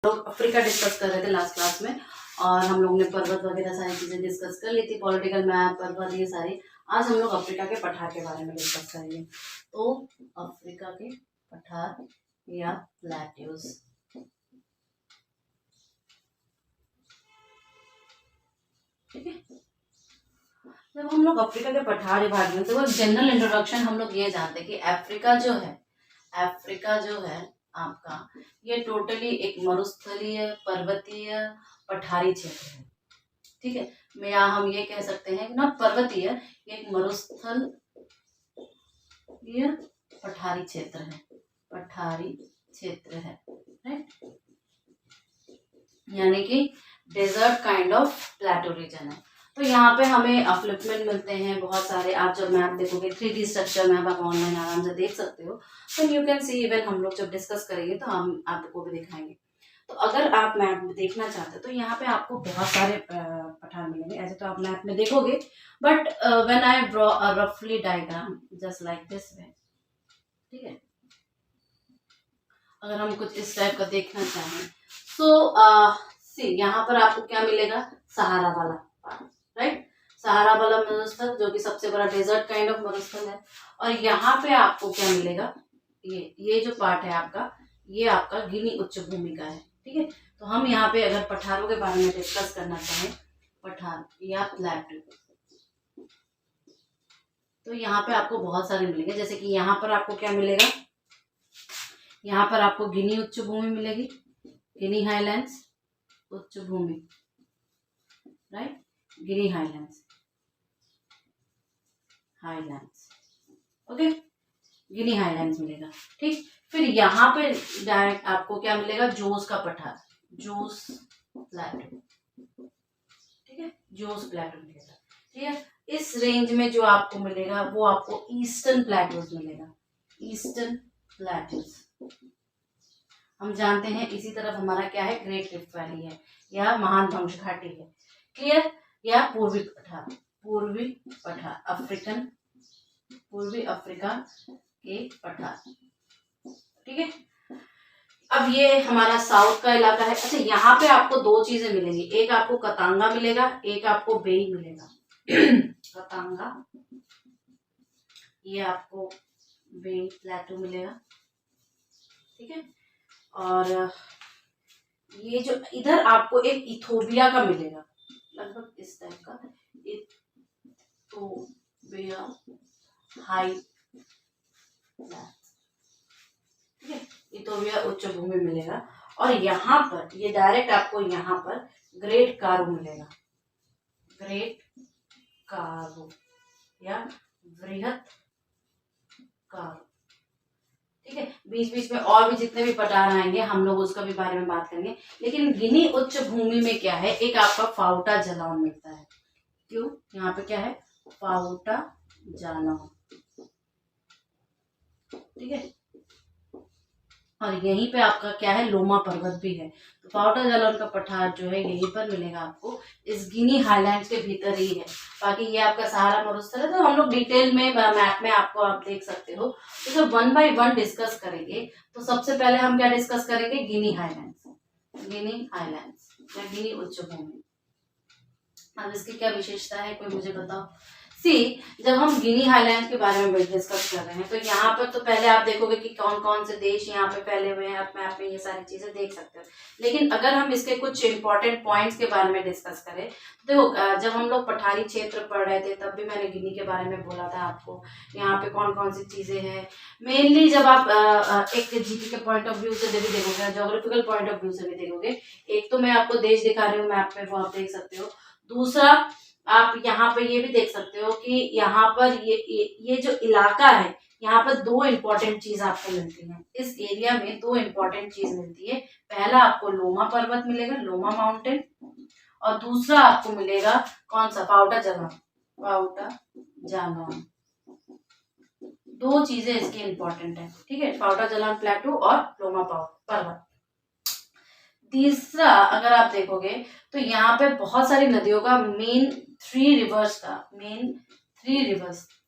लोग Africa discuss कर रहे थे लास्ट क्लास में, और हम लोग ने पर्वत वगैरह सारी चीज़ें डिस्कस कर ली थी, पॉलिटिकल मैप, पर्वत, ये सारी। आज हम लोग अफ्रीका के पठार के बारे में डिस्कस करेंगे। तो अफ्रीका के पठार या प्लेट्यूज, ठीक है। जब हम लोग अफ्रीका के पठार विभाग में, तो जनरल इंट्रोडक्शन हम लोग ये जानते हैं कि अफ्रीका जो है आपका, ये टोटली एक मरुस्थलीय, पर्वतीय, पठारी क्षेत्र है, ठीक है। या हम ये कह सकते हैं ना, पर्वतीय, एक मरुस्थल, ये पठारी क्षेत्र है, राइट। यानी कि desert kind of plateau region है। तो यहाँ पे हमें अपलिफ्टमेंट मिलते हैं बहुत सारे। आप जब मैप देखोगे, 3D स्ट्रक्चर मैप आप ऑनलाइन आराम से देख सकते हो, तो यू कैन सी। इवन हम लोग जब डिस्कस करेंगे तो हम आपको भी दिखाएंगे। तो अगर आप मैप देखना चाहते हो तो यहाँ पे आपको बहुत सारे पठार मिलेंगे। ऐसे तो आप मैप में देखोगे, but when I draw a रफली diagram just like this way, ठीक है। अगर हम कुछ इस टाइप का देखना चाहें, सो सी यहाँ पर आपको क्या मिलेगा, सहारा वाला पार्ट, राइट। सहारा वाला मरुस्थल, जो कि सबसे बड़ा डेजर्ट काइंड ऑफ मरुस्थल है। और यहाँ पे आपको क्या मिलेगा, ये जो पार्ट है आपका, ये आपका गिनी उच्च भूमि का है, ठीक है। तो हम यहाँ पे अगर पठारों के बारे में डिस्कस करना चाहें, पठार या प्लेटू, तो यहाँ पे आपको बहुत सारे मिलेंगे। जैसे कि यहाँ पर आपको क्या मिलेगा, यहाँ पर आपको गिनी उच्च भूमि मिलेगी, गिनी हाईलैंड्स उच्च भूमि, राइट। गिनी हाईलैंड्स, ओके, गिनी हाईलैंड्स मिलेगा, ठीक। फिर यहाँ पे डायरेक्ट आपको क्या मिलेगा, जोस का पठार, जोस प्लेटू, ठीक है, जोस प्लेटू मिलेगा, ठीक है। इस रेंज में जो आपको मिलेगा वो आपको ईस्टर्न प्लेटूज मिलेगा, ईस्टर्न प्लेटूज। हम जानते हैं इसी तरफ हमारा क्या है, ग्रेट रिफ्ट वैली है या महान ध्वंस घाटी है, क्लियर। या पूर्वी पठार, पूर्वी अफ्रीका के पठार, ठीक है। अब ये हमारा साउथ का इलाका है। अच्छा, यहाँ पे आपको दो चीजें मिलेंगी, एक आपको कतांगा मिलेगा, एक आपको बेई मिलेगा। कतांगा, ये आपको बेई प्लेटू मिलेगा, ठीक है। और ये जो इधर आपको एक इथोपिया का मिलेगा, लगभग इस टाइप का, इथोपिया हाई, ठीक है, इथोपिया उच्च भूमि मिलेगा। और यहाँ पर ये डायरेक्ट आपको यहाँ पर ग्रेट कारू मिलेगा, ग्रेट कारू या वृहत कारू, ठीक है। बीच बीच में और भी जितने भी पठार आएंगे हम लोग उसका भी बारे में बात करेंगे। लेकिन गिनी उच्च भूमि में क्या है, एक आपका फाउटा जालौन मिलता है। क्यों, यहाँ पे क्या है, फाउटा जालौन, ठीक है। और यहीं पे आपका क्या है, लोमा पर्वत भी है। तो फाउटा जालौन का पठार जो है यहीं पर मिलेगा आपको, इस गिनी हाईलैंड्स के भीतर ही है। बाकी ये आपका सहारा मरुस्थल है, तो हम लोग डिटेल में मैप में आपको आप देख सकते हो। तो जब 1 by 1 डिस्कस करेंगे, तो सबसे पहले हम क्या डिस्कस करेंगे, गिनी हाईलैंड्स या गिनी उच्च भूमि। अब इसकी क्या विशेषता है, कोई मुझे बताओ। सी, जब हम गिनी हाईलैंड के बारे में डिस्कस कर रहे हैं, तो यहाँ पर तो पहले आप देखोगे कि कौन कौन से देश यहाँ पे फैले हुए हैं, आप मैप में ये सारी चीजें देख सकते हो। लेकिन अगर हम इसके कुछ इंपॉर्टेंट पॉइंट्स के बारे में डिस्कस करें, तो देखो, जब हम लोग पठारी क्षेत्र पढ़ रहे थे तब भी मैंने गिनी के बारे में बोला था आपको, यहाँ पे कौन कौन सी चीजें हैं। मेनली जब आप एक जीके के पॉइंट ऑफ व्यू से भी देखोगे, ज्योग्राफिकल पॉइंट ऑफ व्यू से भी देखोगे, एक तो मैं आपको देश दिखा रही हूँ मैप में, वो आप देख सकते हो। दूसरा, आप यहाँ पे ये भी देख सकते हो कि यहाँ पर ये जो इलाका है, यहाँ पर दो इम्पोर्टेंट चीज आपको मिलती है। इस एरिया में दो इम्पोर्टेंट चीज मिलती है। पहला आपको लोमा पर्वत मिलेगा, लोमा माउंटेन, और दूसरा आपको मिलेगा कौन सा, फाउटा जालौन। दो चीजें इसकी इम्पोर्टेंट है, ठीक है, फाउटा जालौन प्लेटू और लोमा पर्वत। तीसरा, अगर आप देखोगे तो यहाँ पे बहुत सारी नदियों का मेन 3 रिवर्स,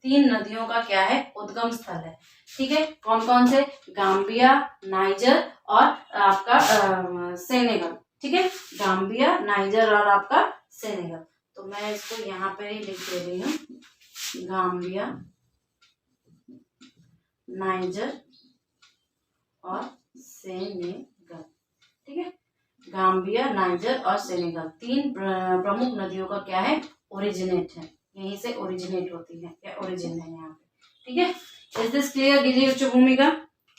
3 नदियों का क्या है, उद्गम स्थल है। ठीक है, कौन कौन से, गाम्बिया, नाइजर और आपका सेनेगल। ठीक है, गाम्बिया, नाइजर और आपका सेनेगल। तो मैं इसको यहाँ पे ही लिख दे रही हूँ, गाम्बिया, नाइजर और सेनेगल। ठीक है, गाम्बिया, नाइजर और सेनेगल 3 प्रमुख नदियों का क्या है, ओरिजिनेट है, यहीं से ओरिजिनेट होती है, क्या ओरिजिन है यहाँ पे। ठीक है, इज दिस क्लियर गिनी उच्च भूमि का।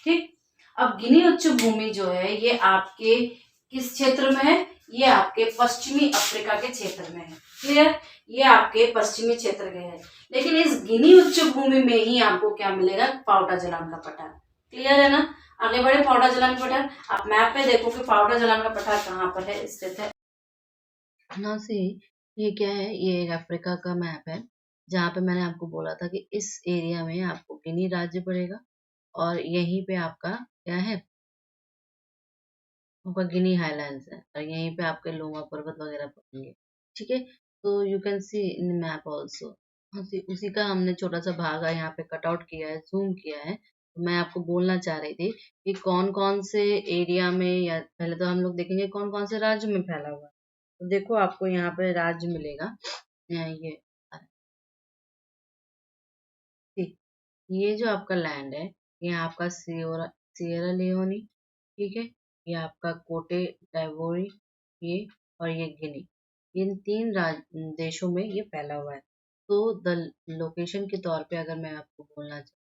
ठीक, अब गिनी उच्च भूमि जो है ये आपके किस क्षेत्र में है, ये आपके पश्चिमी अफ्रीका के क्षेत्र में है। क्लियर, ये आपके पश्चिमी क्षेत्र के है। लेकिन इस गिनी उच्च भूमि में ही आपको क्या मिलेगा, पाउटा जलान का पठार। क्लियर है ना। आगे बढ़े, पाउटा जलान का पठार। आप मैप पे देखो कि पाउटा जलान का पठार कहाँ पर है, स्थित है ना। से ये क्या है, ये एक अफ्रीका का मैप है, जहाँ पे मैंने आपको बोला था कि इस एरिया में आपको गिनी राज्य पड़ेगा और यहीं पे आपका क्या है, आपका गिनी हाईलैंड्स है और यहीं पे आपके लोमा पर्वत वगैरह पड़ेंगे। ठीक है, तो you can C in map also. उसी का हमने छोटा सा भाग यहाँ पे कट आउट किया है, जूम किया है। तो मैं आपको बोलना चाह रही थी कि कौन कौन से एरिया में, या पहले तो हम लोग देखेंगे कौन कौन से राज्य में फैला हुआ है। तो देखो आपको यहाँ पे राज्य मिलेगा, ये ठीक, ये जो आपका लैंड है, ये आपका सियरा लियोनी। ठीक है, ये आपका कोटे डाइवोरी, ये और ये गिनी, इन 3 देशों में ये फैला हुआ है। तो द लोकेशन के तौर पे अगर मैं आपको बोलना चाहूँ,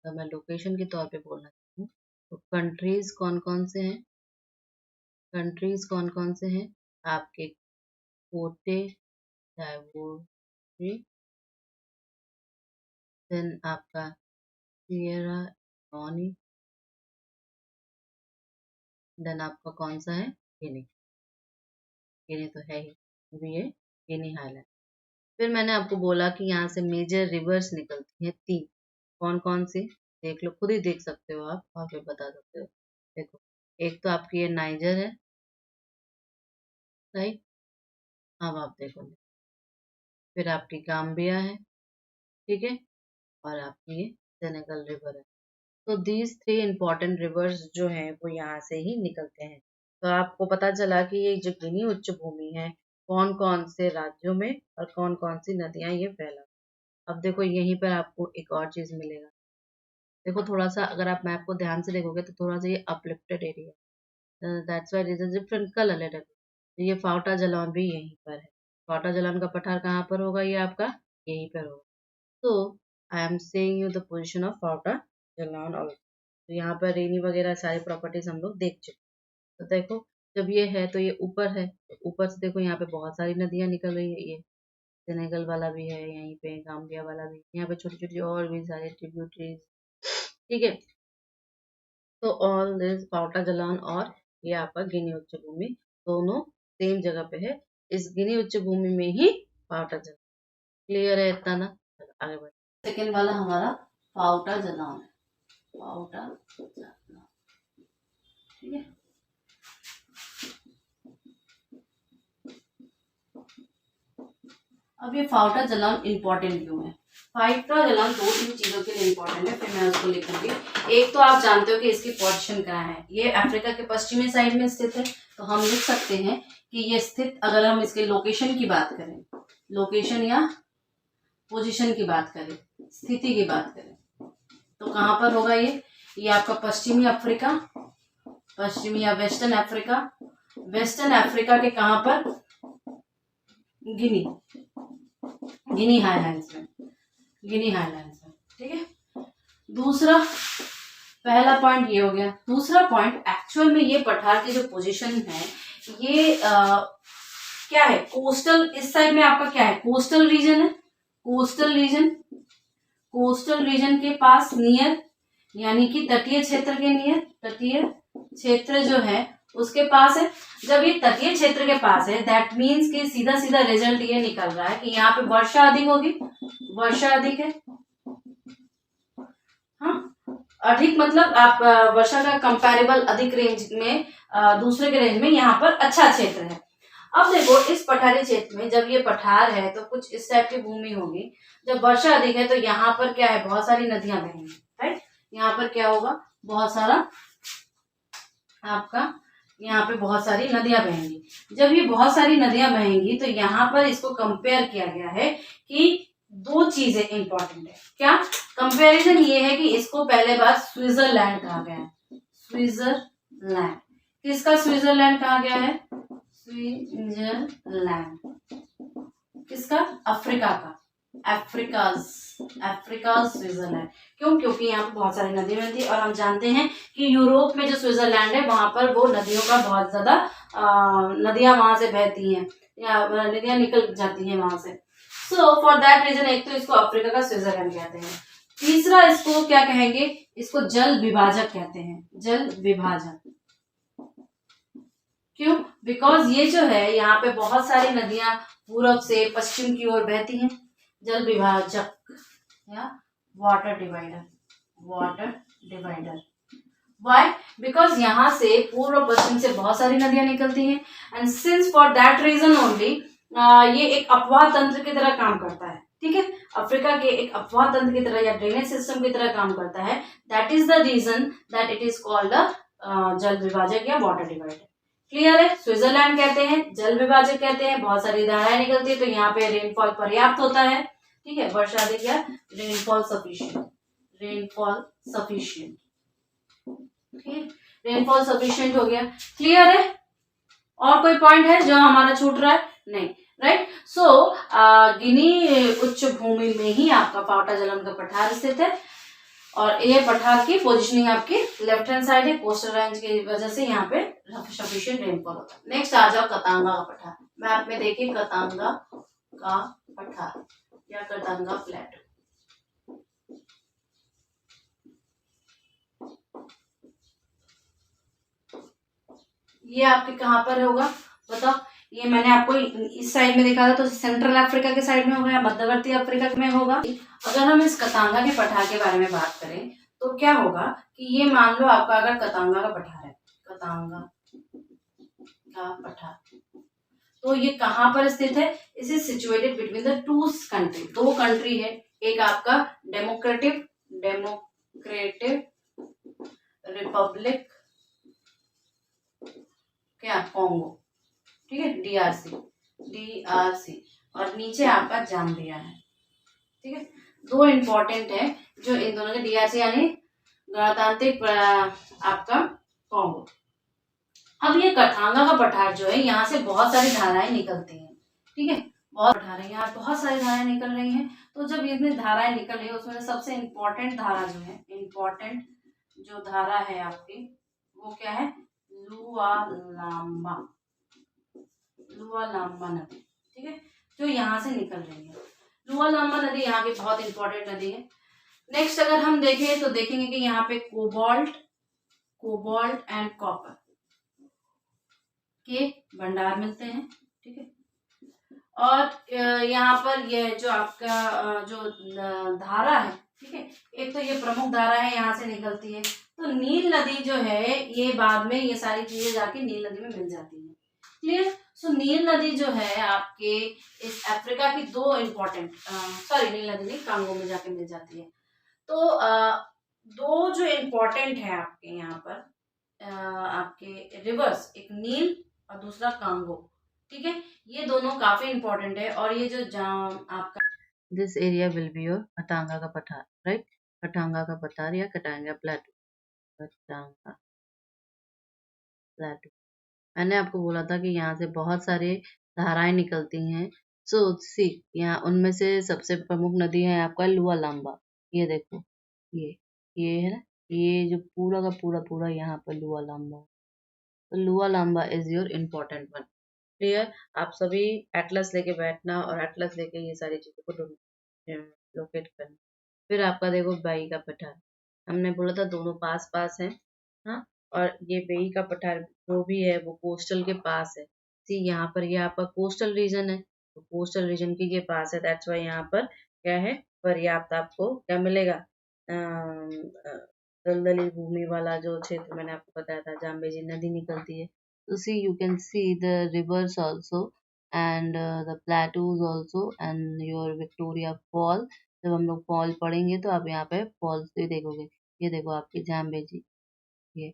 अगर मैं लोकेशन के तौर पे बोलना चाहूँ, तो कंट्रीज कौन कौन से हैं, कंट्रीज कौन कौन से हैं आपके, कोटे डाइवोरी, देन आपका सियरा लियोनी, देन आपका कौन सा है, गिनी। गिनी तो है ही, भी है गिनी हाईलैंड। फिर मैंने आपको बोला कि यहाँ से मेजर रिवर्स निकलती हैं 3, कौन कौन सी, देख लो, खुद ही देख सकते हो आप और फिर बता सकते हो। देखो, एक तो आपकी ये नाइजर है, राइट, अब आप देखो, फिर आपकी गाम्बिया है, ठीक है, और आपकी ये सेनेगल रिवर है। तो दीज 3 इंपॉर्टेंट रिवर्स जो हैं वो यहाँ से ही निकलते हैं। तो आपको पता चला कि ये जो गिनी उच्च भूमि है, कौन कौन से राज्यों में और कौन कौन सी नदियां ये फैला। अब देखो यहीं पर आपको एक और चीज मिलेगा। देखो थोड़ा सा अगर आप मैप को ध्यान से देखोगे तो थोड़ा सा ये uplifted area, that's why it is different colour letter. तो ये फाउटा जलौन भी यहीं पर है। फाउटा जलौन का पठार कहाँ पर होगा, ये आपका यहीं पर होगा। तो I am saying you the position of Fouta Djallon also. तो यहाँ पर रेनी वगैरह सारी प्रॉपर्टीज हम लोग देख चुके। तो देखो जब ये है तो ये ऊपर है, तो ऊपर से देखो यहाँ पे बहुत सारी नदियां निकल रही है। ये सेनेगल वाला भी है, यहीं पे गाम्बिया वाला भी, यहाँ पे छोटी छोटी और भी सारे ट्रिब्यूटरीज। ठीक है, तो ऑल दिस पाउटा जलान और ये आपका गिनी उच्च भूमि दोनों सेम जगह पे है। इस गिनी उच्च भूमि में ही पाउटा जलान। क्लियर है इतना ना। चलो आगे बढ़े। सेकेंड वाला हमारा पाउटा जलान है, पाउटा जलान। ठीक है, अब ये फाउटा जलान इंपॉर्टेंट क्यों है। फाउटा जलान 2-3 चीजों के लिए इंपॉर्टेंट है, फिर मैं उसको लिखूंगी। एक तो आप जानते हो कि इसकी पोजीशन कहाँ है, ये अफ्रीका के पश्चिमी साइड में स्थित है। तो हम लिख सकते हैं कि ये स्थित, अगर हम इसके लोकेशन की बात करें, लोकेशन या पोजीशन की बात करें, स्थिति की बात करें, तो कहाँ पर होगा ये आपका पश्चिमी अफ्रीका, पश्चिमी या वेस्टर्न अफ्रीका, वेस्टर्न अफ्रीका के कहाँ पर, गिनी, गिनी हाईलैंड्स में, गिनी हाईलैंड्स में। ठीक है, दूसरा, पहला पॉइंट ये हो गया। दूसरा पॉइंट, एक्चुअल में ये पठार की जो पोजीशन है ये क्या है, कोस्टल, इस साइड में आपका क्या है, कोस्टल रीजन है, कोस्टल रीजन, कोस्टल रीजन के पास नियर, यानी कि तटीय क्षेत्र के नियर, तटीय क्षेत्र जो है उसके पास है। जब ये तटीय क्षेत्र के पास है, दैट मीन्स कि सीधा सीधा रिजल्ट ये निकल रहा है कि यहाँ पे वर्षा अधिक होगी, वर्षा अधिक है। हाँ, अधिक मतलब आप वर्षा का कंपैरेबल अधिक रेंज में, दूसरे के रेंज में यहाँ पर अच्छा क्षेत्र है। अब देखो इस पठारी क्षेत्र में जब ये पठार है तो कुछ इस टाइप की भूमि होगी। जब वर्षा अधिक है तो यहाँ पर क्या है, बहुत सारी नदियां बहेंगी, राइट। यहाँ पर क्या होगा, बहुत सारा आपका, यहाँ पे बहुत सारी नदियां बहेंगी। जब ये बहुत सारी नदियां बहेंगी तो यहाँ पर इसको कंपेयर किया गया है कि दो चीजें इंपॉर्टेंट है। क्या कंपैरिजन ये है कि इसको पहले बार स्विट्जरलैंड कहा गया है। स्विट्जरलैंड, किसका स्विट्जरलैंड कहा गया है? स्विट्जरलैंड किसका? अफ्रीका का, अफ्रीका स्विट्जरलैंड। क्यों? क्योंकि यहाँ पे बहुत सारी नदियां मिलती है और हम जानते हैं कि यूरोप में जो स्विट्जरलैंड है वहां पर वो नदियों का बहुत ज्यादा नदियां वहां से बहती हैं या नदियां निकल जाती हैं वहां से। सो फॉर दैट रीजन एक तो इसको अफ्रीका का स्विट्जरलैंड कहते हैं। तीसरा इसको क्या कहेंगे? इसको जल विभाजक कहते हैं, जल विभाजक। क्यों? बिकॉज ये जो है यहाँ पे बहुत सारी नदियां पूर्व से पश्चिम की ओर बहती हैं। जल विभाजक या water divider, water divider. Why? Because यहाँ से पूर्व पश्चिम से बहुत सारी नदियां निकलती हैं and since for that region only ये एक अपवाह तंत्र की तरह काम करता है। ठीक है, अफ्रीका के एक अपवाह तंत्र की तरह या ड्रेनेज सिस्टम की तरह काम करता है। That is the reason that it is called जल विभाजक या वाटर डिवाइडर। क्लियर है? स्विट्जरलैंड कहते हैं, जल विभाजक कहते हैं, बहुत सारी धाराएं निकलती है तो यहाँ पे रेनफॉल पर्याप्त होता है। ठीक है, वर्षा अधिक या rainfall sufficient, rainfall sufficient. Rainfall sufficient हो गया। क्लियर है? और कोई पॉइंट है जो हमारा छूट रहा है? नहीं, राइट। सो गिनी उच्च भूमि में ही आपका पावटा जलन का पठार स्थित है और ये पठार की पोजीशनिंग आपकी लेफ्ट हैंड साइड है। कोस्टल रेंज की वजह से यहाँ पे सफिशिएंट रेनफॉल होता है। नेक्स्ट आ जाओ कतांगा का पठार। मैप में देखिए कतांगा का पठार या कतांगा प्लेटो। ये आपके कहाँ पर होगा बताओ? ये मैंने आपको इस साइड में दिखा था तो सेंट्रल अफ्रीका के साइड में होगा या मध्यवर्ती अफ्रीका में होगा। अगर हम इस कतांगा के पठार के बारे में बात करें तो क्या होगा कि ये मान लो आपका अगर कतांगा का पठार है, कतांगा का पठार, तो ये कहाँ पर स्थित है? It is situated between the two country, दो कंट्री है। एक आपका डेमोक्रेटिक रिपब्लिक क्या कॉन्गो, ठीक है, डीआरसी और नीचे आपका जाम्बिया है। ठीक है, दो इंपॉर्टेंट है जो इन दोनों के, डीआरसी यानी गणतांत्रिक आपका कॉन्गो। अब ये कतांगा का पठार जो है यहाँ से बहुत सारी धाराएं निकलती हैं। ठीक है, बहुत धाराएं, यहाँ बहुत सारी धाराएं निकल रही हैं। तो जब इसमें धाराएं निकल रही है उसमें सबसे इम्पोर्टेंट धारा जो है, इम्पोर्टेंट जो धारा है आपकी वो क्या है? लुआलाम्बा, लुआलाम्बा नदी। ठीक है, जो यहाँ से निकल रही है। लुआलाम्बा नदी यहाँ की बहुत इंपॉर्टेंट नदी है। नेक्स्ट अगर हम देखें तो देखेंगे कि यहाँ पे कोबाल्ट एंड कॉपर के भंडार मिलते हैं। ठीक है, और यहाँ पर यह जो आपका जो धारा है, ठीक है, एक तो ये प्रमुख धारा है यहाँ से निकलती है। तो नील नदी जो है ये बाद में ये सारी चीजें जाके नील नदी में मिल जाती है। क्लियर? सो नील नदी जो है आपके इस अफ्रीका की दो इम्पोर्टेंट, सॉरी नील नदी नहीं, कांगो में जाके मिल जाती है। तो दो जो इम्पोर्टेंट है आपके यहाँ पर आपके रिवर्स, एक नील और दूसरा कांगो। ठीक है, ये दोनों काफी इम्पोर्टेंट है। और ये जो आपका this area will be your Katanga का पठार, राइट? कतांगा का पठार या कतांगा प्लेटो, कतांगा प्लेटो। मैंने आपको बोला था कि यहाँ से बहुत सारे धाराएं निकलती हैं। सो सी यहाँ उनमें से सबसे प्रमुख नदी है आपका लुआलाम्बा। ये देखो, ये है ना, ये जो पूरा का पूरा पूरा यहाँ पर लुआलाम्बा, तो Lualaba is your important one. Clear? आप सभी एटलस लेके बैठना और एटलस लेके ये सारी चीजों को लोकेट करना। फिर आपका देखो बाई का पठार, हमने बोला था दोनों पास पास हैं। हाँ, और ये बेई का पठार जो भी है वो कोस्टल के पास है। सी यहाँ पर ये आपका कोस्टल रीजन है, तो कोस्टल रीजन के ये पास है, दैट्स वाई यहाँ पर क्या है, पर्याप्त आपको क्या मिलेगा, दलदली भूमि वाला जो क्षेत्र मैंने आपको बताया था, जाम्बेजी नदी निकलती है। तो see you can see the rivers also and the plateaus also and your Victoria fall. जब हम लोग फॉल पढ़ेंगे तो आप यहाँ पे फॉल्स भी देखोगे। ये देखो आपकी जाम्बेजी, ये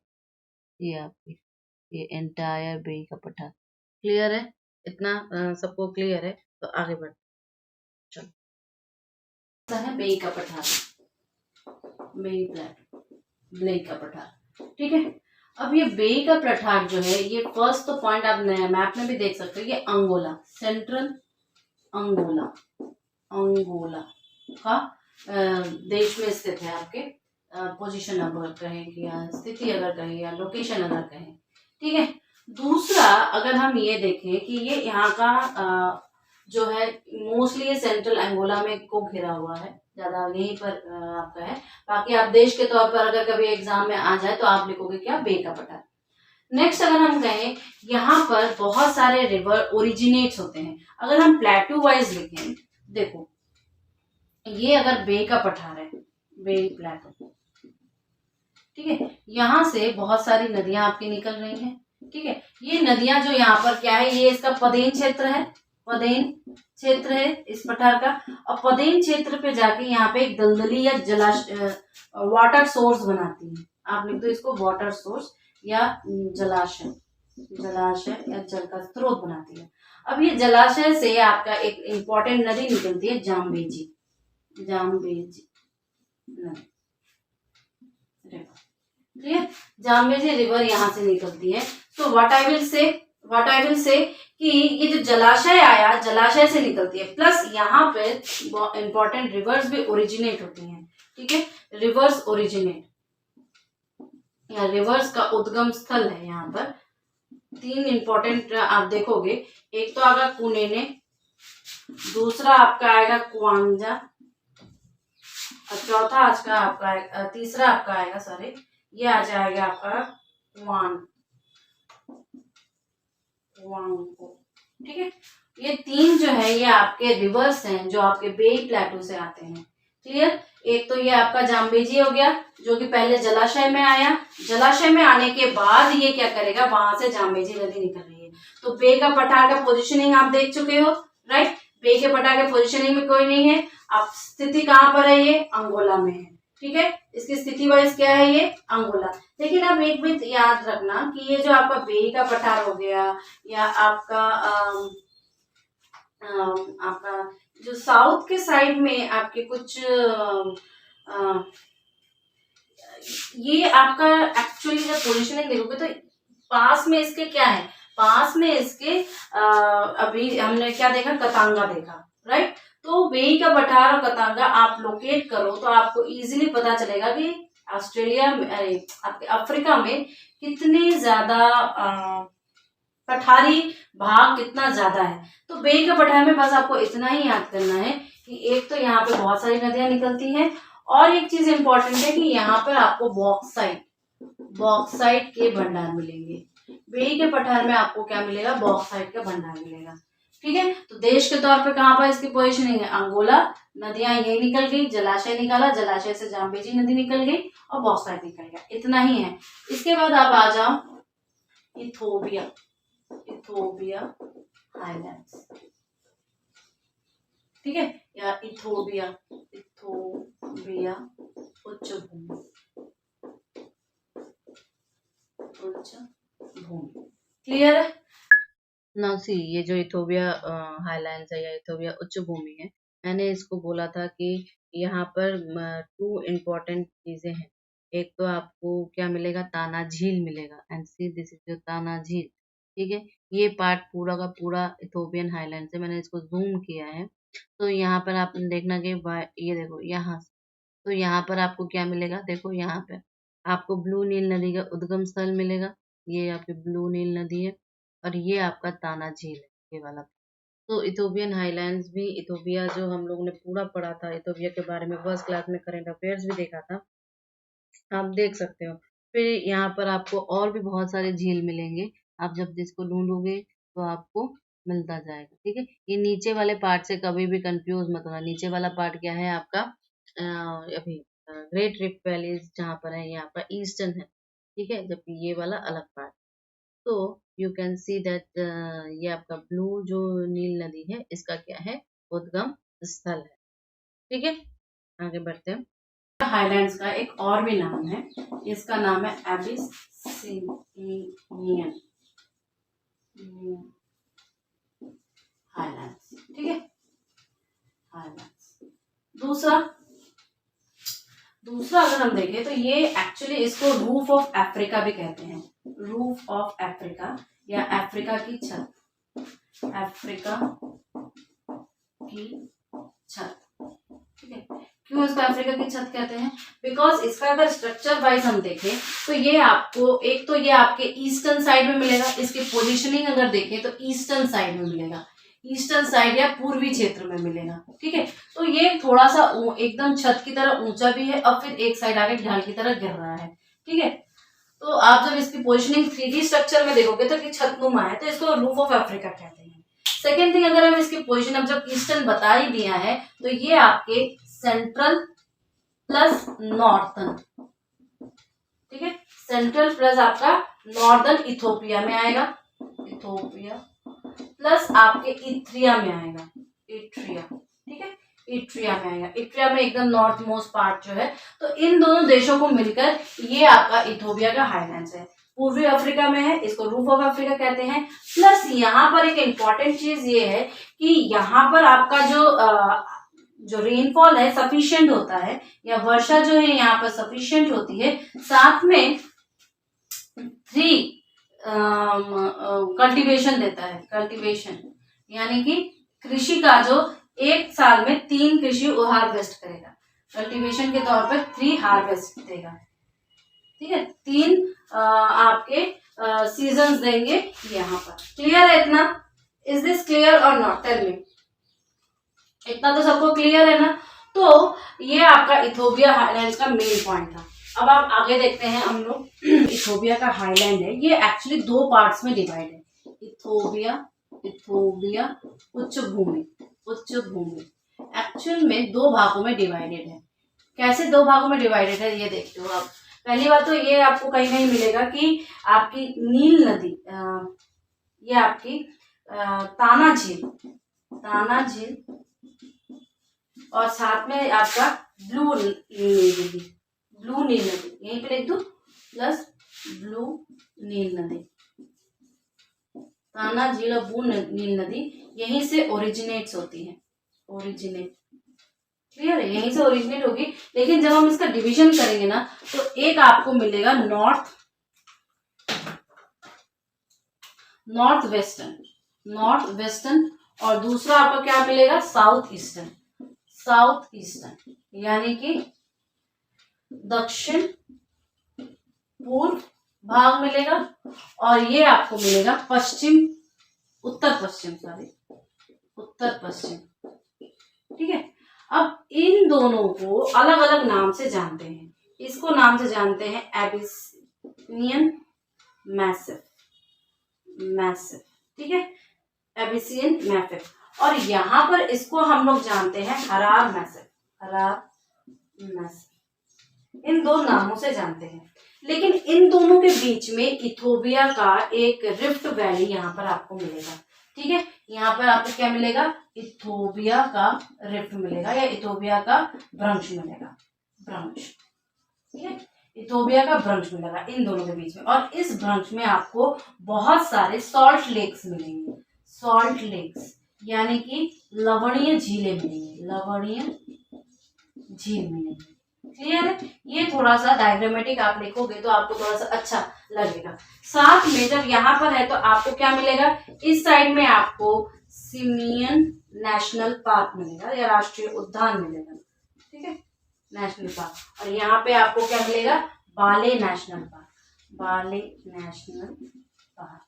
ये आपकी ये एंटायर बेई का पठार। क्लियर है? इतना सबको क्लियर है? तो आगे बढ़ चलो। ऐसा है बेई का पठार, बेई ब्लेई का पठार। ठीक है, अब ये बेई का पठार जो है, ये फर्स्ट तो पॉइंट आप मैप में भी देख सकते हो, ये अंगोला, सेंट्रल अंगोला, अंगोला का देश में स्थित है। आपके पोजीशन अगर कहें या स्थिति अगर कहें या लोकेशन अगर कहें। ठीक है, दूसरा अगर हम ये देखें कि ये यहाँ का जो है मोस्टली ये सेंट्रल अंगोला में को घिरा हुआ है, ज्यादा यहीं पर आपका है। बाकी आप देश के तौर पर अगर कभी एग्जाम में आ जाए तो आप लिखोगे क्या, बे का पठार। नेक्स्ट अगर हम कहें, यहाँ पर बहुत सारे रिवर ओरिजिनेट्स होते हैं। अगर हम प्लेटू वाइज लिखें, देखो ये अगर बे का पठार है, बे प्लेटू, ठीक है, यहाँ से बहुत सारी नदियां आपकी निकल रही हैं। ठीक है, ये नदियां जो यहाँ पर क्या है, ये इसका पदेन क्षेत्र है, पदेन क्षेत्र है इस पठार का। और पदेन क्षेत्र पे जाके यहाँ पे एक दलदली या जलाशय वाटर सोर्स बनाती है। आप लिख दो इसको वाटर सोर्स या जलाशय, जलाशय या जल का स्रोत बनाती है। अब ये जलाशय से आपका एक इंपॉर्टेंट नदी निकलती है, जाम्बेजी, जाम्बेजी नदी, क्लियर, जाम्बेजी रिवर यहाँ से निकलती है। तो व्हाट आई विल से कि ये जो जलाशय आया, जलाशय से निकलती है, प्लस यहाँ पे इंपॉर्टेंट रिवर्स भी ओरिजिनेट होती हैं। ठीक है, रिवर्स ओरिजिनेट या रिवर्स का उद्गम स्थल है। यहाँ पर 3 इंपॉर्टेंट आप देखोगे, एक तो आएगा कुनेने, दूसरा आपका आएगा कुआंजा, और चौथा आज का आपका तीसरा आपका आएगा, सॉरी, ये आ जाएगा आपका वांगो। ठीक है, ये 3 जो है ये आपके रिवर्स हैं जो आपके बेई प्लेटू से आते हैं। क्लियर, एक तो ये आपका जाम्बेजी हो गया जो कि पहले जलाशय में आया, जलाशय में आने के बाद ये क्या करेगा, वहां से जाम्बेजी नदी निकल रही है। तो बे का पठार का पोजिशनिंग आप देख चुके हो, राइट। बे के पठार के पोजिशनिंग में कोई नहीं है। अब स्थिति कहाँ पर है, ये अंगोला में है। ठीक है, इसकी स्थिति वाइज क्या है, ये अंगोला। लेकिन अब एक बात याद रखना कि ये जो आपका बे का पठार हो गया या आपका आपका जो साउथ के साइड में आपके कुछ ये आपका एक्चुअली जब पोजिशनिंग देखोगे तो पास में इसके क्या है, पास में इसके अभी हमने क्या देखा, कतांगा देखा, राइट। तो बेई का पठार और कतांगा आप लोकेट करो तो आपको इजीली पता चलेगा कि ऑस्ट्रेलिया में, आपके अफ्रीका में कितने ज्यादा पठारी भाग कितना ज्यादा है। तो बे का पठार में बस आपको इतना ही याद करना है कि एक तो यहाँ पे बहुत सारी नदियां निकलती हैं, और एक चीज इंपॉर्टेंट है कि यहाँ पर आपको बॉक्साइट के भंडार मिलेंगे। बे के पठार में आपको क्या मिलेगा, बॉक्साइट का भंडार मिलेगा। ठीक है, तो देश के तौर पे कहाँ पर इसकी पोजीशनिंग है, अंगोला, नदियां यही निकल गई, जलाशय निकाला, जलाशय से जाम्बेजी नदी निकल गई और बॉक्साइट निकल गया, इतना ही है। इसके बाद आप आ जाओ इथोपिया, इथोपिया हाईलैंड्स, ठीक है, या इथोपिया, इथोपिया उच्च भूमि, उच्च भूमि। क्लियर है ना। सी ये जो इथोपिया हाईलैंड्स है या इथोपिया उच्च भूमि है, मैंने इसको बोला था कि यहाँ पर 2 इम्पोर्टेंट चीजें हैं। एक तो आपको क्या मिलेगा, ताना झील मिलेगा, एंड सी दिस इज जो ताना झील। ठीक है, ये पार्ट पूरा का पूरा इथोपियन हाईलैंड से, मैंने इसको जूम किया है। तो यहाँ पर आपने देखना कि ये देखो यहाँ से, तो यहाँ पर आपको क्या मिलेगा, देखो यहाँ पे आपको ब्लू नील नदी का उद्गम स्थल मिलेगा, ये आपकी ब्लू नील नदी है, और ये आपका ताना झील है, ये वाला। तो इथोपियन हाईलैंड्स भी, इथोपिया जो हम लोगों ने पूरा पढ़ा था, इथोपिया के बारे में फर्स्ट क्लास में करंट अफेयर्स भी देखा था, आप देख सकते हो। फिर यहाँ पर आपको और भी बहुत सारे झील मिलेंगे, आप जब जिसको ढूंढोगे तो आपको मिलता जाएगा। ठीक है, ये नीचे वाले पार्ट से कभी भी कंफ्यूज मत होना। नीचे वाला पार्ट क्या है आपका, अभी ग्रेट रिफ्ट वैलीज जहाँ पर है, ये आपका ईस्टर्न है। ठीक है, जबकि ये वाला अलग पार्ट। तो यू कैन सी दैट ये आपका ब्लू जो नील नदी है, इसका क्या है, उद्गम स्थल है। ठीक है, आगे बढ़ते हैं। हाईलैंड्स का एक और भी नाम है, इसका नाम है एबिसिनियन हाईलैंड्स। ठीक है, हाईलैंड्स। दूसरा अगर हम देखें तो ये एक्चुअली इसको रूफ ऑफ अफ्रीका भी कहते हैं, रूफ ऑफ अफ्रीका या अफ्रीका की छत, अफ्रीका की छत। ठीक है, क्यों इसको अफ्रीका की छत कहते हैं? बिकॉज इसका अगर स्ट्रक्चर वाइज हम देखें तो ये आपको एक तो ये आपके ईस्टर्न साइड में मिलेगा, इसकी पोजीशनिंग अगर देखें तो ईस्टर्न साइड में मिलेगा, ईस्टर्न साइड या पूर्वी क्षेत्र में मिलेगा। ठीक है, तो ये थोड़ा सा एकदम छत की तरह ऊंचा भी है और फिर एक साइड आगे ढाल की तरह गिर रहा है। ठीक है, तो आप जब इसकी पोजीशनिंग 3D स्ट्रक्चर में देखोगे तो कि छतनुमा है, तो इसको रूफ ऑफ अफ्रीका कहते हैं। सेकेंड थिंग, अगर हम इसकी पोजीशन अब जब ईस्टर्न बता ही दिया है तो ये आपके सेंट्रल प्लस नॉर्थन, ठीक है, सेंट्रल प्लस आपका नॉर्दर्न इथोपिया में आएगा, इथोपिया प्लस आपके इथ्रिया में आएगा, इट्रिया। ठीक है, इट्रिया में आएगा, इट्रिया में एकदम नॉर्थ मोस्ट पार्ट जो है, तो इन दोनों देशों को मिलकर ये आपका इथोपिया का हाईलैंड्स है, पूर्वी अफ्रीका में है, इसको रूफ ऑफ अफ्रीका कहते हैं। प्लस यहाँ पर एक इम्पॉर्टेंट चीज ये है कि यहाँ पर आपका जो रेनफॉल है सफिशिएंट होता है, या वर्षा जो है यहाँ पर सफिशिएंट होती है, साथ में 3 कल्टीवेशन देता है, कल्टीवेशन यानी कि कृषि का जो एक साल में 3 कृषि हार्वेस्ट करेगा, कल्टीवेशन के तौर पर 3 हार्वेस्ट देगा। ठीक है, 3 आपके सीजन्स देंगे यहाँ पर। क्लियर है इतना? इज दिस क्लियर और नॉट? टेल मी, इतना तो सबको क्लियर है ना? तो ये आपका इथोपिया हाईलैंड्स का मेन पॉइंट था। अब आप आगे देखते हैं हम लोग इथोपिया का हाईलैंड है, ये एक्चुअली 2 पार्ट्स में डिवाइड है, इथोपिया उच्च भूमि एक्चुअल में 2 भागों में डिवाइडेड है। कैसे 2 भागों में डिवाइडेड है ये देखते हो आप। पहली बात तो ये आपको कहीं कहीं मिलेगा कि आपकी नील नदी, ये आपकी ताना झील और साथ में आपका ब्लू नील नदी, यहीं पे लिख दो प्लस ब्लू नील नदी, ताना झील और ब्लू नील नदी यहीं से ओरिजिनेट्स होती है, क्लियर है, यहीं से ओरिजिनेट होगी। लेकिन जब हम इसका डिवीजन करेंगे ना तो एक आपको मिलेगा नॉर्थ वेस्टर्न और दूसरा आपको क्या मिलेगा? साउथ ईस्टर्न यानी कि दक्षिण पूर्व भाग मिलेगा, और ये आपको मिलेगा उत्तर पश्चिम। ठीक है, अब इन दोनों को अलग अलग नाम से जानते हैं। इसको नाम से जानते हैं एबिसिनियन मैसिव, ठीक है, एबिसिनियन मैसिव, और यहाँ पर इसको हम लोग जानते हैं हरार मैसिव, इन 2 नामों से जानते हैं। लेकिन इन दोनों के बीच में इथोपिया का एक रिफ्ट वैली यहाँ पर आपको मिलेगा। ठीक है, यहाँ पर आपको क्या मिलेगा? इथोपिया का रिफ्ट मिलेगा या इथोपिया का भ्रंश मिलेगा, ठीक है, इथोपिया का भ्रंश मिलेगा इन दोनों के बीच में। और इस भ्रंश में आपको बहुत सारे सॉल्ट लेक्स मिलेंगे, सॉल्ट लेक्स यानी कि लवणीय झीलें मिलेंगी, लवणीय झील मिलेंगी। क्लियर है? ये थोड़ा सा डायग्रामेटिक आप लिखोगे तो आपको थोड़ा सा अच्छा लगेगा। साथ में जब यहाँ पर है तो आपको क्या मिलेगा? इस साइड में आपको सिमियन नेशनल पार्क मिलेगा या राष्ट्रीय उद्यान मिलेगा, ठीक है, नेशनल पार्क। और यहाँ पे आपको क्या मिलेगा? बाले नेशनल पार्क, बाले नेशनल पार्क।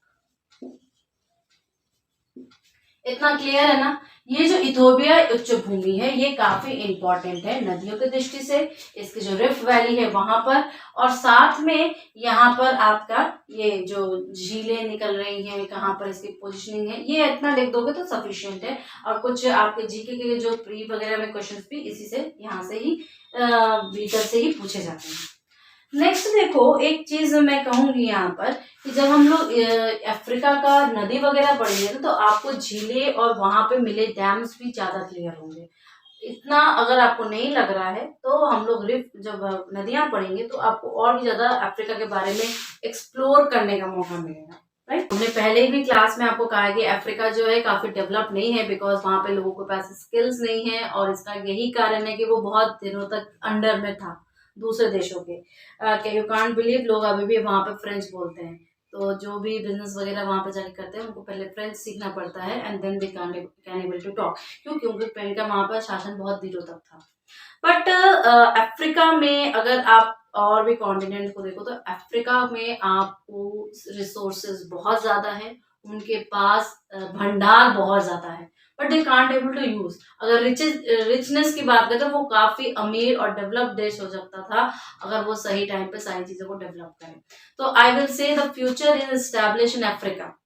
इतना क्लियर है ना? ये जो इथोपिया उच्च भूमि है ये काफी इंपॉर्टेंट है नदियों की दृष्टि से, इसकी जो रिफ्ट वैली है वहां पर, और साथ में यहाँ पर आपका ये जो झीलें निकल रही हैं कहाँ पर इसकी पोजीशनिंग है, ये इतना लिख दोगे तो सफिशिएंट है। और कुछ आपके जीके के जो प्री वगैरह में क्वेश्चंस भी इसी से यहाँ से ही भीतर से ही पूछे जाते हैं। नेक्स्ट देखो, एक चीज मैं कहूंगी यहाँ पर कि जब हम लोग अफ्रीका का नदी वगैरह पढ़ेंगे तो आपको झीलें और वहां पे मिले डैम्स भी ज्यादा क्लियर होंगे। इतना अगर आपको नहीं लग रहा है तो हम लोग रिफ जब नदियां पढ़ेंगे तो आपको और भी ज्यादा अफ्रीका के बारे में एक्सप्लोर करने का मौका मिलेगा। राइट, हमने पहले भी क्लास में आपको कहा है कि अफ्रीका जो है काफी डेवलप नहीं है, बिकॉज वहां पे लोगों के पास स्किल्स नहीं है, और इसका यही कारण है कि वो बहुत दिनों तक अंडर में था दूसरे देशों के। यू कांट बिलीव, लोग अभी भी वहां पे फ्रेंच बोलते हैं। तो जो भी बिजनेस वगैरह वहां पे जाके करते हैं उनको पहले फ्रेंच सीखना पड़ता है, and then they can able to talk. क्यों? क्योंकि पेन का वहां पर शासन बहुत दिनों तक था। बट अफ्रीका में अगर आप और भी कॉन्टिनेंट को देखो तो अफ्रीका में आपको रिसोर्सेज बहुत ज्यादा है, उनके पास भंडार बहुत ज्यादा है, but they can't able to use. अगर रिचनेस की बात करें तो वो काफी अमीर और डेवलप देश हो सकता था अगर वो सही टाइम पे सारी चीजों को डेवलप करें। तो I will say the future is establish in Africa.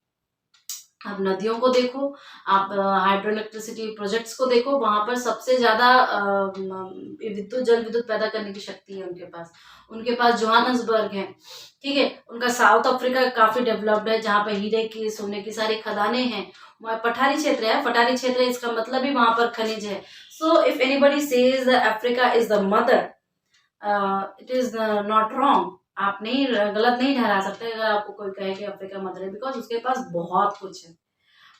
आप नदियों को देखो, आप हाइड्रो इलेक्ट्रिसिटी प्रोजेक्ट्स को देखो, वहां पर सबसे ज्यादा विद्युत जल विद्युत पैदा करने की शक्ति है उनके पास। उनके पास जोहानसबर्ग है, ठीक है। उनका साउथ अफ्रीका काफी डेवलप्ड है, जहाँ पर हीरे की सोने की सारी खदानें हैं। वहाँ पठारी क्षेत्र है, पठारी क्षेत्र है, इसका मतलब ही वहां पर खनिज है। So if anybody says Africa is the mother, it is not wrong. आप नहीं, गलत नहीं ठहरा सकते अगर आपको कोई कहे कि अफ्रीका मदर है, बिकॉज उसके पास बहुत कुछ है।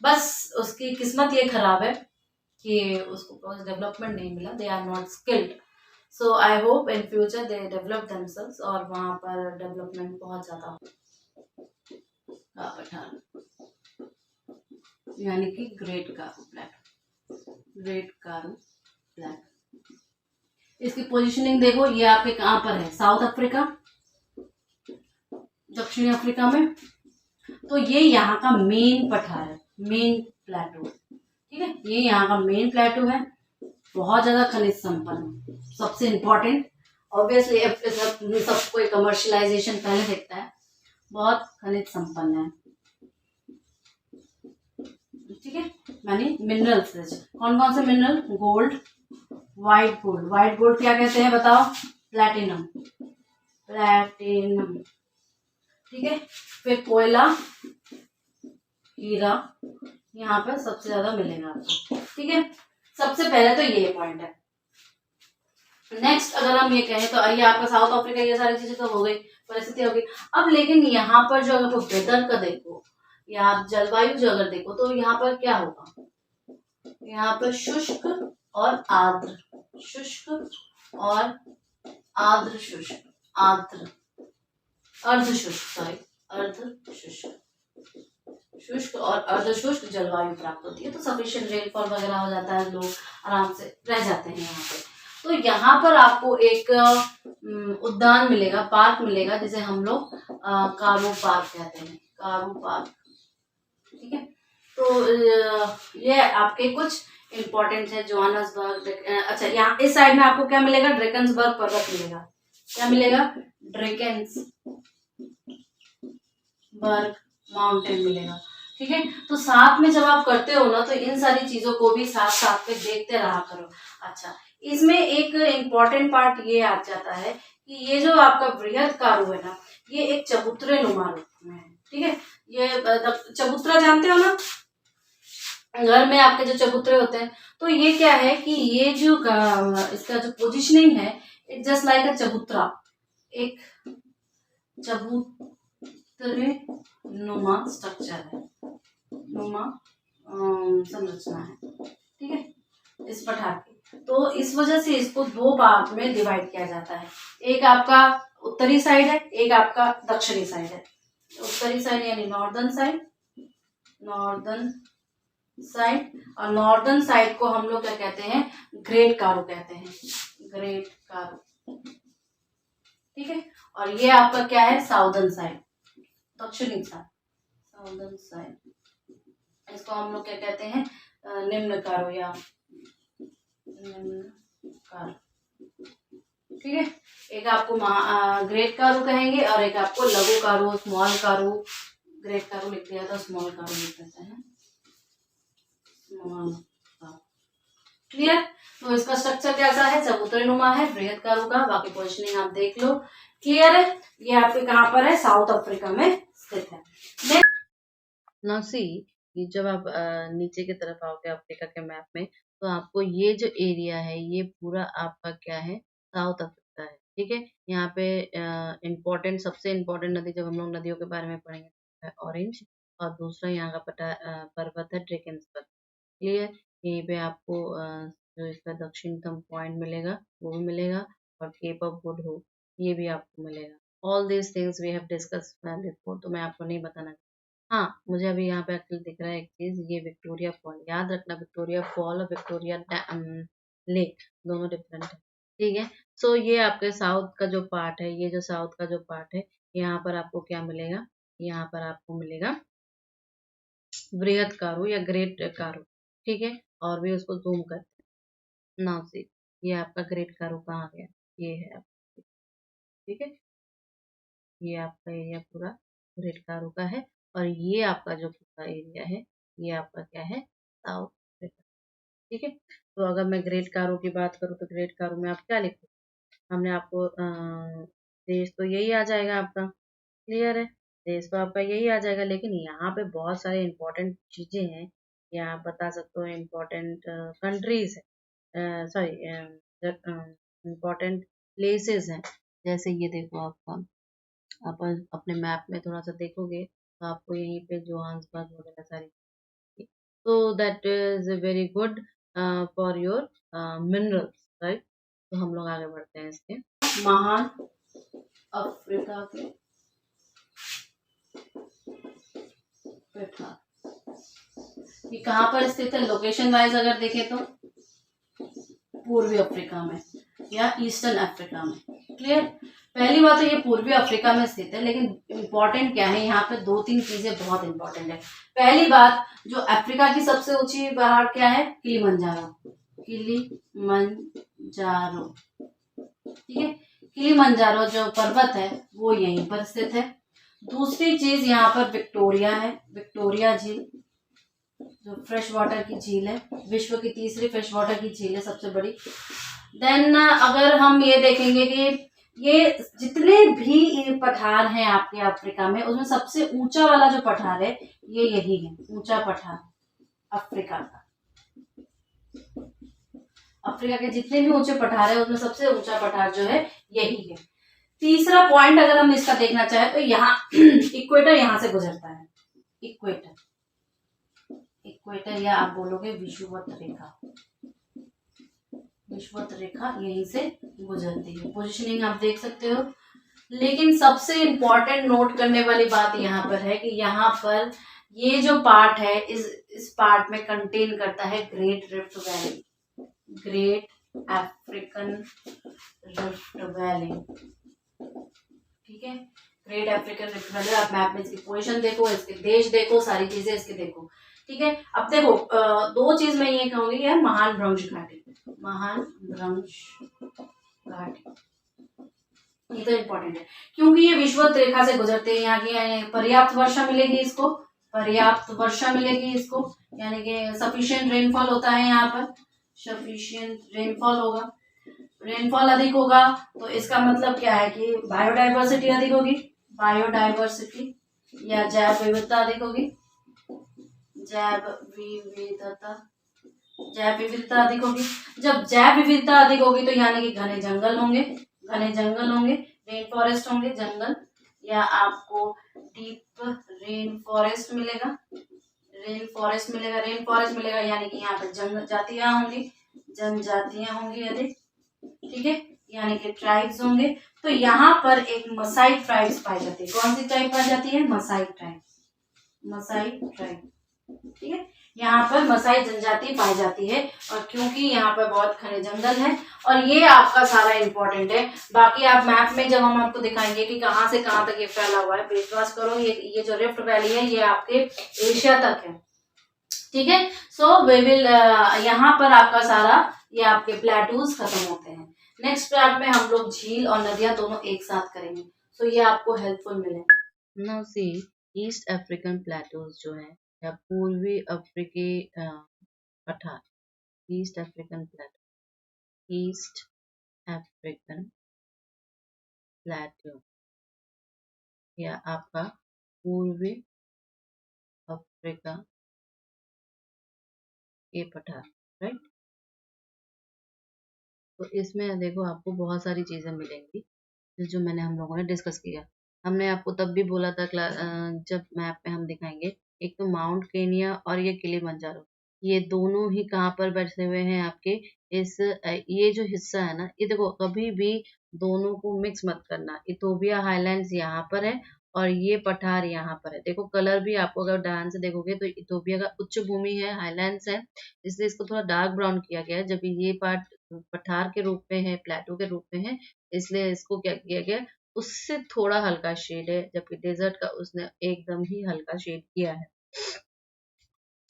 बस उसकी किस्मत ये खराब है कि उसको डेवलपमेंट नहीं मिला, they are not skilled. So I hope in future they develop themselves और वहां पर डेवलपमेंट बहुत ज्यादा हो। यानी कि great Karoo black, great Karoo black. इसकी पोजीशनिंग देखो, ये आपके कहाँ पर है, साउथ अफ्रीका, दक्षिणी अफ्रीका में। तो ये यहाँ का मेन पठार है, मेन प्लेटो, ठीक है। ये यहाँ का मेन प्लेटो है, बहुत ज्यादा खनिज संपन्न, सबसे इम्पोर्टेंट। ऑब्वियसली सबको कमर्शियलाइजेशन पहले देखता है, बहुत खनिज संपन्न है, ठीक है। मानी मिनरल्स, कौन कौन से mineral? Gold, white gold. White gold क्या कहते हैं बताओ? प्लैटिनम, प्लैटिनम, ठीक है। फिर कोयला, हीरा, यहाँ पर सबसे ज्यादा मिलेगा आपको, ठीक है। सबसे पहले तो ये पॉइंट है। नेक्स्ट अगर हम ये कहें तो ये आपका साउथ अफ्रीका, ये सारी चीजें तो हो गई, परिस्थिति हो गई। अब लेकिन यहाँ पर जो अगर वेदर का देखो या आप जलवायु जो अगर देखो तो यहाँ पर क्या होगा? यहाँ पर शुष्क और आर्द्र, शुष्क और आर्द्र, शुष्क, आर्द्र, अर्धशुष्क, सॉरी, अर्धशुष्क, शुष्क और अर्धशुष्क जलवायु प्राप्त होती है। तो सफिशिएंट रेनफॉल वगैरह हो जाता है, लोग आराम से रह जाते हैं यहाँ पे। तो यहाँ पर आपको एक उद्यान मिलेगा, पार्क मिलेगा, जिसे हम लोग कारू पार्क कहते हैं, कारू पार्क, ठीक है। तो ये आपके कुछ इम्पोर्टेंट है, जोहानसबर्ग। अच्छा, यहाँ इस साइड में आपको क्या मिलेगा? ड्रेकन्सबर्ग पर्वत मिलेगा। क्या मिलेगा? ड्रेकन्सबर्ग माउंटेन मिलेगा, ठीक है। तो साथ में जब आप करते हो ना तो इन सारी चीजों को भी साथ साथ में देखते रहा करो। अच्छा, इसमें एक इम्पॉर्टेंट पार्ट ये आ जाता है कि ये जो आपका बृहद कारू है ना, ये एक चबूतरे नुमा रूप में है, ठीक है। ये चबूतरा जानते हो ना, घर में आपके जो चबूतरे होते हैं, तो ये क्या है कि ये जो इसका जो पोजिशनिंग है, इट जस्ट लाइक अ चबूतरा, एक चबूतरे नुमा स्ट्रक्चर है, नुमा संरचना है, ठीक है, इस पठार की। तो इस वजह से इसको दो पार्ट में डिवाइड किया जाता है। एक आपका उत्तरी साइड है, एक आपका दक्षिणी साइड है। उत्तरी साइड यानी नॉर्दर्न साइड, नॉर्दर्न साइड, और नॉर्दर्न साइड को हम लोग क्या कहते हैं? ग्रेट कारू कहते हैं, ग्रेट कारू, ठीक है। और ये आपका क्या है? साउदर्न साइड, दक्षिणी साइड, साउदर्न साइड, इसको हम लोग क्या कहते हैं? निम्न कारू या निम्न कारू, ठीक है। एक आपको ग्रेट कारू कहेंगे और एक आपको लघु कारू, स्मॉल कारू। ग्रेट कारू लिख दिया था, स्मॉल कारू लिख देते हैं, स्मॉल कारू, क्लियर। तो इसका स्ट्रक्चर कैसा है? चबूतरे नुमा है, बृहद कारू का। बाकी पोजिशनिंग आप देख लो, क्लियर है। ये आपके कहाँ पर है? साउथ अफ्रीका में स्थित है। नाउ सी, जब आप नीचे की तरफ आओगे अफ्रीका के मैप में, तो आपको ये जो एरिया है ये पूरा आपका क्या है, साउथ अफ्रीका है। ठीक है, यहाँ पे इम्पोर्टेंट सबसे इम्पोर्टेंट नदी, जब हम लोग नदियों के बारे में पढ़ेंगे, ऑरेंज, और दूसरा यहाँ का पर्वत है ड्रेकेंसबर्ग। क्लियर, यहीं पे आपको जो इसका दक्षिणतम पॉइंट मिलेगा वो भी मिलेगा, और केप ऑफ गुड होप ये भी आपको मिलेगा। All these things we have discuss before, तो मैं आपको नहीं बताना। हाँ, मुझे अभी यहाँ पे एक्चुअली दिख रहा है एक चीज, ये विक्टोरिया फॉल, याद रखना विक्टोरिया फॉल और विक्टोरिया लेक दोनों डिफरेंट है। ठीक है, सो ये आपके साउथ का जो पार्ट है, ये जो साउथ का जो पार्ट है, यहाँ पर आपको क्या मिलेगा, यहाँ पर आपको मिलेगा बृहद कारू या ग्रेट कारू। ठीक है, और भी उसको जूम करते हैं, नाउ सी, ये आपका ग्रेट कारू कहाँ गया, ये है आपका। ठीक है, ये आपका एरिया पूरा ग्रेट कारू का है, और ये आपका जो पूरा एरिया है ये आपका क्या है, साउथ अफ्रीका। ठीक है, तो अगर मैं ग्रेट कारू की बात करूँ तो ग्रेट कारू में आप क्या लिखो, हमने आपको देश तो यही आ जाएगा आपका, क्लियर है, देश तो आपका यही आ जाएगा, लेकिन यहाँ पे बहुत सारे इंपॉर्टेंट चीजें हैं, या आप बता सकते हो इम्पोर्टेंट कंट्रीज है, सॉरी इम्पोर्टेंट प्लेसेस हैं। जैसे ये देखो आपका, आप अपने मैप में थोड़ा सा देखोगे तो आपको यहीं पे जोहान्सबर्ग वगैरह सारी, तो that is very good for your minerals, right. तो हम लोग आगे बढ़ते हैं इसके, महान अफ्रीका के पठार, ये कहाँ पर स्थित है लोकेशन वाइज अगर देखें तो पूर्वी अफ्रीका में या ईस्टर्न अफ्रीका में। क्लियर, पहली बात तो ये पूर्वी अफ्रीका में स्थित है, लेकिन इम्पोर्टेंट क्या है यहाँ पे, दो तीन चीजें बहुत इंपॉर्टेंट है। पहली बात, जो अफ्रीका की सबसे ऊंची पहाड़ क्या है, किलिमंजारो, किलिमंजारो। ठीक है, किलिमंजारो जो पर्वत है वो यहीं पर स्थित है। दूसरी चीज यहाँ पर विक्टोरिया है, विक्टोरिया झील जो फ्रेश वाटर की झील है, विश्व की तीसरी फ्रेश वाटर की झील है, सबसे बड़ी। देन अगर हम ये देखेंगे कि ये जितने भी पठार हैं आपके अफ्रीका में, उसमें सबसे ऊंचा वाला जो पठार है ये यही है, ऊंचा पठार अफ्रीका का। अफ्रीका के जितने भी ऊंचे पठार है उसमें सबसे ऊंचा पठार जो है यही है। तीसरा पॉइंट अगर हम इसका देखना चाहें तो यहाँ इक्वेटर यहाँ से गुजरता है, इक्वेटर, इक्वेटर या आप बोलोगे विषुवत रेखा, विषुवत रेखा यहीं से गुजरती है। पोजीशनिंग आप देख सकते हो, लेकिन सबसे इंपॉर्टेंट नोट करने वाली बात यहाँ पर है कि यहाँ पर ये जो पार्ट है इस पार्ट में कंटेन करता है great rift valley, great African rift valley. ठीक है, ग्रेट अफ्रीकन रिफ्ट वैली, आप मैप में इसकी पोजीशन देखो, इसके देश देखो, सारी चीजें इसके देखो। ठीक है, अब देखो दो चीज मैं ये कहूंगी, है महान भ्रंश घाटी, महान भ्रंश घाटी, ये तो इम्पोर्टेंट है क्योंकि ये विषुवत रेखा से गुजरते हैं। यहाँ की पर्याप्त वर्षा मिलेगी इसको, पर्याप्त वर्षा मिलेगी इसको, यानी कि सफिशिएंट रेनफॉल होता है यहाँ पर, सफिशिएंट रेनफॉल होगा, रेनफॉल अधिक होगा तो इसका मतलब क्या है कि बायोडाइवर्सिटी अधिक होगी, बायोडाइवर्सिटी या जैव विविधता अधिक होगी, जैव विविधता, जैव विविधता अधिक होगी। जब जैव विविधता अधिक होगी तो यानी कि घने जंगल होंगे, घने जंगल होंगे, रेन फॉरेस्ट होंगे, जंगल, या आपको डीप रेन फॉरेस्ट मिलेगा, रेन फॉरेस्ट मिलेगा, रेन फॉरेस्ट मिलेगा यानी कि यहाँ पर जनजातियां होंगी, जनजातियां होंगी अधिक। ठीक है, यानी कि ट्राइब्स होंगे। तो यहाँ पर एक मसाई ट्राइब्स पाई जाती है, कौन सी ट्राइब पाई जाती है, मसाई ट्राइब, मसाई ट्राइब। ठीक है, यहाँ पर मसाई जनजाति पाई जाती है, और क्योंकि यहाँ पर बहुत घने जंगल है, और ये आपका सारा इंपॉर्टेंट है। बाकी आप मैप में जब हम आपको दिखाएंगे कि कहाँ से कहाँ तक ये फैला हुआ है, विश्वास करो ये जो रिफ्ट वैली है ये आपके एशिया तक है। ठीक है, सो वी विल यहाँ पर आपका सारा ये आपके प्लेटूज खत्म होते हैं। नेक्स्ट पार्ट में हम लोग झील और नदियां दोनों एक साथ करेंगे, सो ये आपको हेल्पफुल मिले। Now see, east African plateaus जो है, या पूर्वी अफ्रीकी पठार, ईस्ट अफ्रीकन प्लेटू, ईस्ट अफ्रीकन प्लेटू, या आपका पूर्वी अफ्रीका के पठार, राइट। तो इसमें देखो आपको बहुत सारी चीज़ें मिलेंगी, जो मैंने हम लोगों ने डिस्कस किया। हमने आपको तब भी बोला था जब मैप में हम दिखाएँगे, एक तो माउंट केनिया और ये किलिमंजारो, ये दोनों ही कहाँ पर बसे हुए हैं आपके ये जो हिस्सा है ना, ये देखो कभी भी दोनों को मिक्स मत करना। इथोपिया हाइलैंड्स यहाँ पर है और ये पठार यहाँ पर है। देखो कलर भी आपको अगर ध्यान से देखोगे तो इथोपिया का उच्च भूमि है, हाइलैंड्स है, इसलिए इसको थोड़ा डार्क ब्राउन किया गया है, जबकि ये पार्ट पठार के रूप में है, प्लेटो के रूप में है, इसलिए इसको क्या किया गया, उससे थोड़ा हल्का शेड है, जबकि डेजर्ट का उसने एकदम ही हल्का शेड किया है।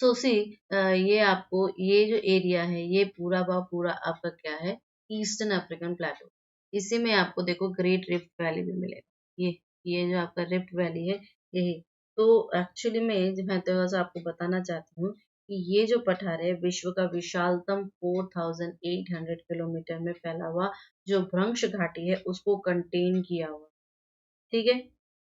तो सी ये आपको ये जो एरिया है ये पूरा का पूरा आपका क्या है, ईस्टर्न अफ्रीकन प्लेटो। इसी में आपको देखो ग्रेट रिफ्ट वैली भी मिलेगा। ये जो आपका रिफ्ट वैली है यही। तो एक्चुअली में जो मैं तो बस आपको बताना चाहती हूँ कि ये जो पठार है विश्व का विशालतम 4800 किलोमीटर में फैला हुआ जो भ्रंश घाटी है उसको कंटेन किया हुआ। ठीक है,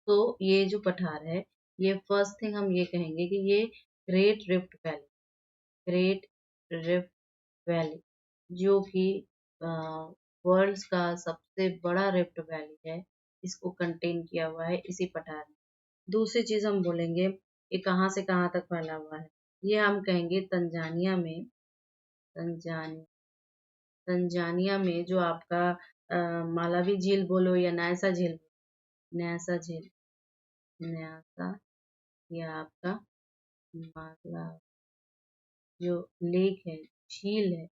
तो ये जो पठार है ये फर्स्ट थिंग हम ये कहेंगे कि ये great rift valley, great rift valley जो कि वर्ल्ड का सबसे बड़ा रिफ्ट वैली है, इसको कंटेन किया हुआ है इसी पठार में। दूसरी चीज हम बोलेंगे कि कहाँ से कहाँ तक फैला हुआ है, ये हम कहेंगे तंजानिया में, तंजानिया तंजानिया में जो आपका मालावी झील बोलो या न्यासा झील, न्यासा झील, न्यासा या आपका माला जो लेक है, झील है,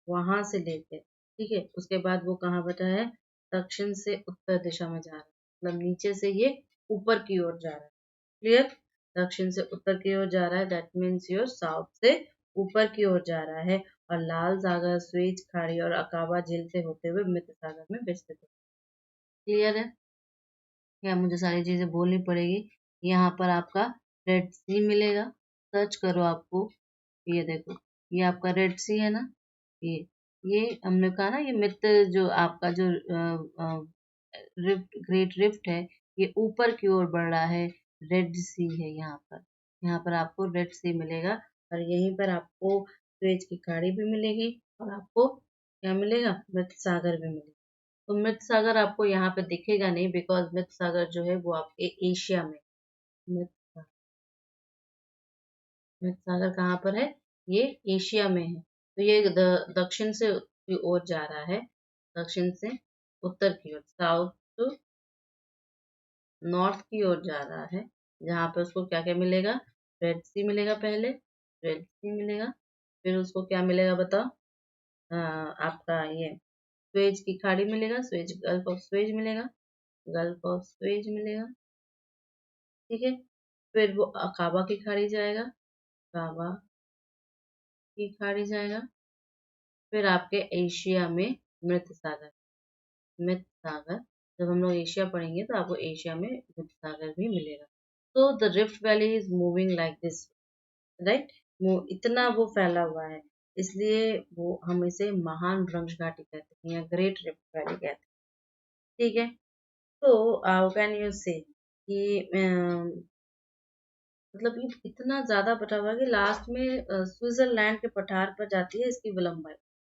वहां से लेके, ठीक है, उसके बाद वो कहाँ बटा है, दक्षिण से उत्तर दिशा में जा रहा है, मतलब नीचे से ये ऊपर की ओर जा रहा है। क्लियर, दक्षिण से उत्तर की ओर जा रहा है, दैट मीन्स योर साउथ से ऊपर की ओर जा रहा है, और लाल सागर, स्वेज खाड़ी और अकाबा झील से होते हुए मृत सागर में विस्तृत है। क्लियर है, या मुझे सारी चीजें बोलनी पड़ेगी। यहाँ पर आपका रेड सी मिलेगा, सर्च करो आपको, ये देखो, ये आपका रेड सी है ना, ये ये हमने कहा ना, ये मित्र जो आपका जो रिफ्ट, ग्रेट रिफ्ट है, ये ऊपर की ओर बढ़ रहा है, रेड सी है यहाँ पर आपको रेड सी मिलेगा, और यहीं पर आपको स्वेज की खाड़ी भी मिलेगी, और आपको क्या मिलेगा, मृत सागर भी मिलेगा। तो मृत सागर आपको यहाँ पे दिखेगा नहीं, बिकॉज मृत सागर जो है वो आपके एशिया में, मृत मृत सागर कहाँ पर है, ये एशिया में है। तो ये दक्षिण से की ओर जा रहा है, दक्षिण से उत्तर की ओर, साउथ टू नॉर्थ की ओर जा रहा है, जहाँ पे उसको क्या क्या मिलेगा, रेड सी मिलेगा पहले, रेड सी मिलेगा, फिर उसको क्या मिलेगा बताओ, आपका ये स्वेज की खाड़ी मिलेगा, स्वेज, गल्फ ऑफ स्वेज मिलेगा, गल्फ ऑफ स्वेज मिलेगा, ठीक है, फिर वो अकाबा की खाड़ी जाएगा, अकाबा की खाड़ी जाएगा, फिर आपके एशिया में मृत सागर, मृत सागर, जब हम लोग एशिया पढ़ेंगे तो आपको एशिया में मृत सागर भी मिलेगा। तो the rift valley is moving like this, right, वो इतना वो फैला हुआ है, इसलिए वो हम इसे महान भ्रंश घाटी कहते हैं या ग्रेट रिफ्ट वैली कहते हैं। ठीक है, तो कैन यू से कि मतलब ये इतना ज्यादा बटा हुआ है कि लास्ट में स्विट्जरलैंड के पठार पर जाती है इसकी विलंबाई।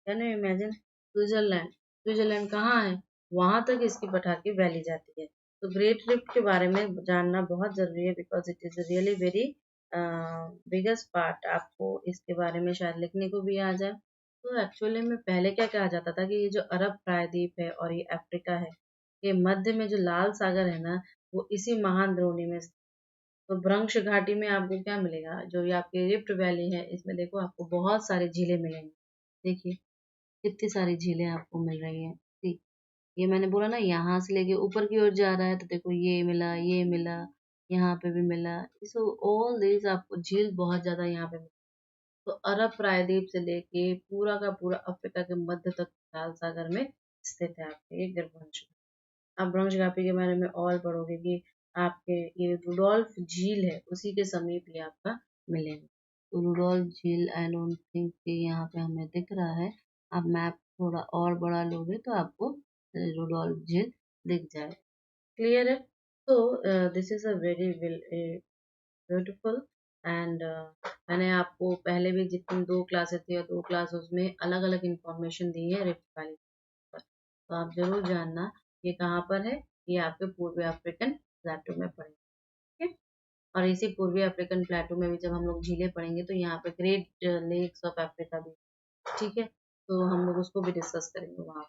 Can you imagine, Switzerland, Switzerland कहाँ है, वहां तक इसकी पठार की वैली जाती है। तो ग्रेट रिफ्ट के बारे में जानना बहुत जरूरी है, because it is really very biggest part, आपको इसके बारे में शायद लिखने को भी आ जाए। तो एक्चुअली में पहले क्या कहा जाता था कि ये जो अरब प्रायद्वीप है और ये अफ्रीका है, ये मध्य में जो लाल सागर है ना, वो इसी महान द्रोणी में। तो भ्रंश घाटी में आपको क्या मिलेगा, जो ये आपकी रिफ्ट वैली है, इसमें देखो आपको बहुत सारी झीलें मिलेंगी। देखिए कितनी सारी झीलें आपको मिल रही है। ठीक, ये मैंने बोला ना यहाँ से लेके ऊपर की ओर जा रहा है, तो देखो ये मिला, ये मिला, यहाँ पे भी मिला, सो ऑल दिस आपको झील बहुत ज्यादा यहाँ पे मिला। तो अरब प्रायद्वीप से लेके पूरा का पूरा अफ्रीका के मध्य तक लाल सागर में स्थित है आपके ये गिरभ्रंश। आप भ्रंश घाटी के बारे में और पढ़ोगे कि आपके ये रुडोल्फ झील है उसी के समीप ही आपका मिलेगा। तो रुडोल्फ झील आई डोंट थिंक कि यहाँ पे हमें दिख रहा है, आप मैप थोड़ा और बड़ा लोगे तो आपको रुडोल्फ झील दिख जाए। क्लियर है, तो this is a very beautiful and मैंने आपको पहले भी जितनी 2 क्लासेस थी या 2 क्लास उसमें अलग अलग इंफॉर्मेशन दी है रिफ्ट वैली। तो आप जरूर जानना ये कहाँ पर है, ये आपके पूर्वी अफ्रीकन प्लेटो में पड़ेगा। ठीक है, और इसी पूर्वी अफ्रीकन प्लेटो में भी जब हम लोग झीलें पढ़ेंगे तो यहाँ पे ग्रेट लेक्स ऑफ अफ्रीका भी, ठीक है, तो हम लोग उसको भी डिस्कस करेंगे वहाँ।